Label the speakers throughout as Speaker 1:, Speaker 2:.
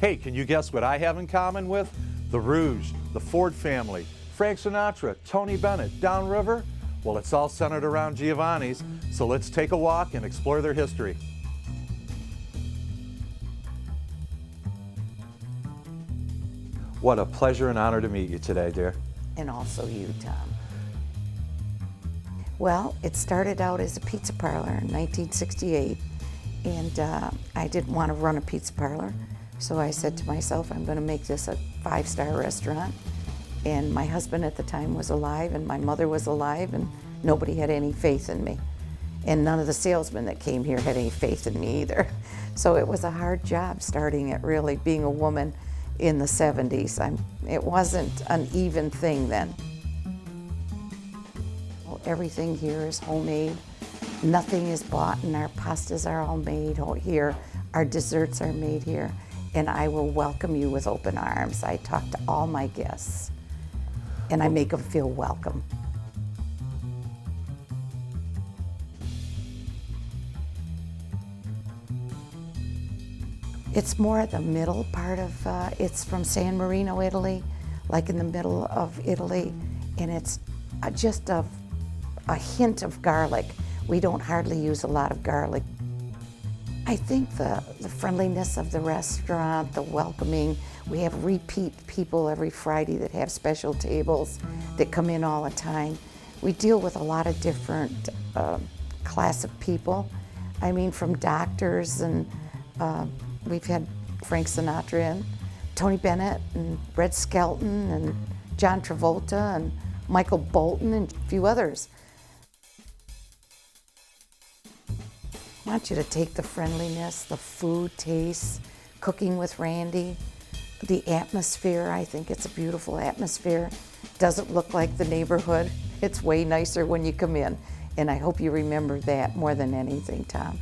Speaker 1: Hey, can you guess what I have in common with the Rouge, the Ford family, Frank Sinatra, Tony Bennett, downriver? Well, it's all centered around Giovanni's, so let's take a walk and explore their history. What a pleasure and honor to meet you today, dear.
Speaker 2: And also you, Tom. Well, it started out as a pizza parlor in 1968, and I didn't want to run a pizza parlor, so I said to myself, I'm going to make this a 5-star restaurant. And my husband at the time was alive, and my mother was alive, and nobody had any faith in me. And none of the salesmen that came here had any faith in me either. So it was a hard job starting it, really, being a woman in the 70s. It wasn't an even thing then. Well, everything here is homemade. Nothing is bought, and our pastas are all made here. Our desserts are made here, and I will welcome you with open arms. I talk to all my guests, and I make them feel welcome. It's more the middle part of, it's from San Marino, Italy, like in the middle of Italy, and it's just a hint of garlic. We don't hardly use a lot of garlic. I think the friendliness of the restaurant, the welcoming, we have repeat people every Friday that have special tables that come in all the time. We deal with a lot of different class of people. I mean, from doctors, and we've had Frank Sinatra in, Tony Bennett and Red Skelton and John Travolta and Michael Bolton and a few others. I want you to take the friendliness, the food taste, cooking with Randy, the atmosphere. I think it's a beautiful atmosphere. Doesn't look like the neighborhood. It's way nicer when you come in. And I hope you remember that more than anything, Tom.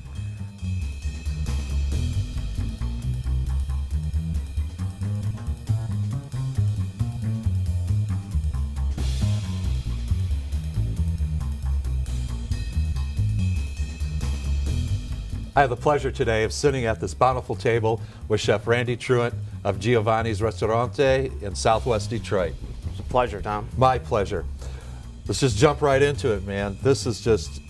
Speaker 1: I have the pleasure today of sitting at this bountiful table with Chef Randy Truant of Giovanni's Ristorante in Southwest Detroit.
Speaker 3: It's a pleasure, Tom.
Speaker 1: My pleasure. Let's just jump right into it, man. This is just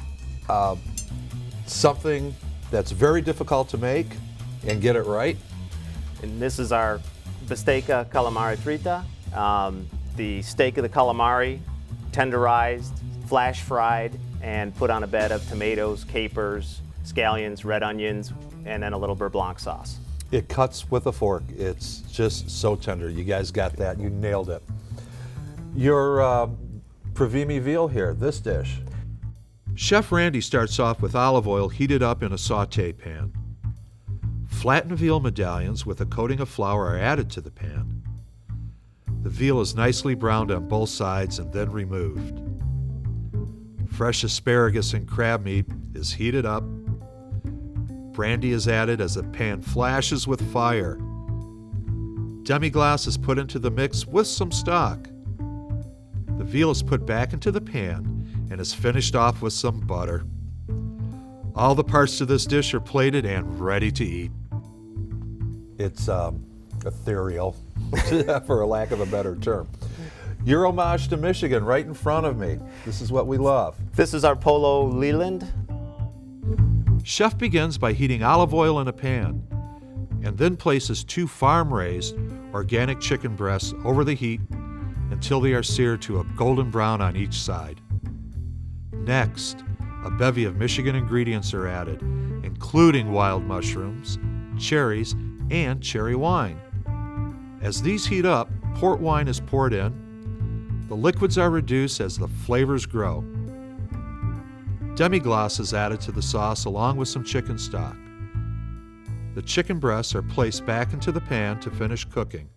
Speaker 1: something that's very difficult to make and get it right.
Speaker 3: And this is our bistecca calamari frita. The steak of the calamari, tenderized, flash fried, and put on a bed of tomatoes, capers, scallions, red onions, and then a little beurre blanc sauce.
Speaker 1: It cuts with a fork. It's just so tender. You guys got that. You nailed it. Your Previmi veal here, this dish. Chef Randy starts off with olive oil heated up in a saute pan. Flattened veal medallions with a coating of flour are added to the pan. The veal is nicely browned on both sides and then removed. Fresh asparagus and crab meat is heated up. Brandy is added as the pan flashes with fire. Demi-glace is put into the mix with some stock. The veal is put back into the pan and is finished off with some butter. All the parts to this dish are plated and ready to eat. It's ethereal, for a lack of a better term. Your homage to Michigan right in front of me. This is what we love.
Speaker 3: This is our Polo Leland.
Speaker 1: Chef begins by heating olive oil in a pan and then places 2 farm-raised organic chicken breasts over the heat until they are seared to a golden brown on each side. Next, a bevy of Michigan ingredients are added, including wild mushrooms, cherries, and cherry wine. As these heat up, port wine is poured in. The liquids are reduced as the flavors grow. Demi-glace is added to the sauce along with some chicken stock. The chicken breasts are placed back into the pan to finish cooking.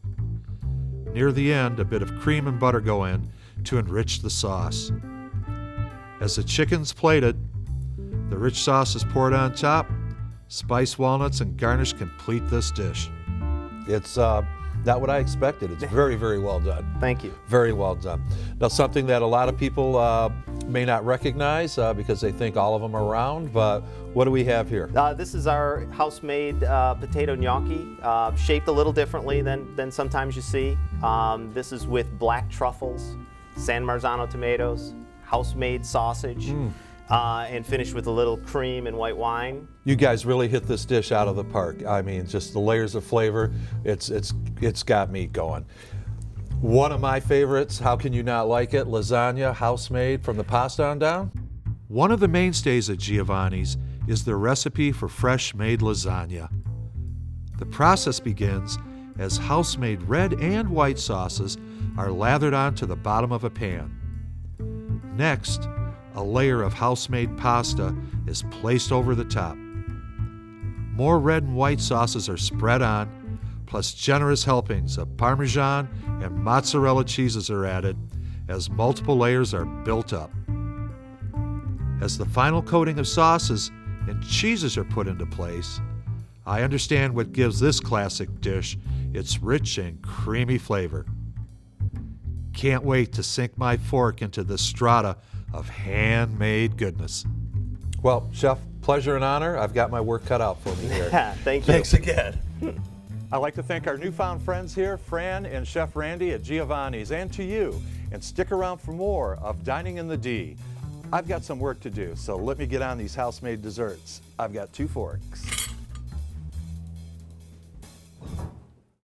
Speaker 1: Near the end, a bit of cream and butter go in to enrich the sauce. As the chicken's plated, the rich sauce is poured on top. Spiced walnuts and garnish complete this dish. It's not what I expected. It's very, very well done.
Speaker 3: Thank you.
Speaker 1: Very well done. Now, something that a lot of people may not recognize because they think all of them are round, but what do we have here?
Speaker 3: This is our house-made potato gnocchi, shaped a little differently than sometimes you see. This is with black truffles, San Marzano tomatoes, house-made sausage, and finished with a little cream and white wine.
Speaker 1: You guys really hit this dish out of the park. I mean, just the layers of flavor, it's got me going. One of my favorites, how can you not like it? Lasagna, house-made from the pasta on down. One of the mainstays at Giovanni's is the recipe for fresh-made lasagna. The process begins as house-made red and white sauces are lathered onto the bottom of a pan. Next, a layer of house-made pasta is placed over the top. More red and white sauces are spread on, plus generous helpings of Parmesan and mozzarella cheeses are added as multiple layers are built up. As the final coating of sauces and cheeses are put into place, I understand what gives this classic dish its rich and creamy flavor. Can't wait to sink my fork into this strata of handmade goodness. Well, Chef, pleasure and honor. I've got my work cut out for me here.
Speaker 3: Thank you.
Speaker 1: Thanks again. I'd like to thank our newfound friends here, Fran and Chef Randy at Giovanni's, and to you. And stick around for more of Dining in the D. I've got some work to do, so let me get on these house-made desserts. I've got 2 forks.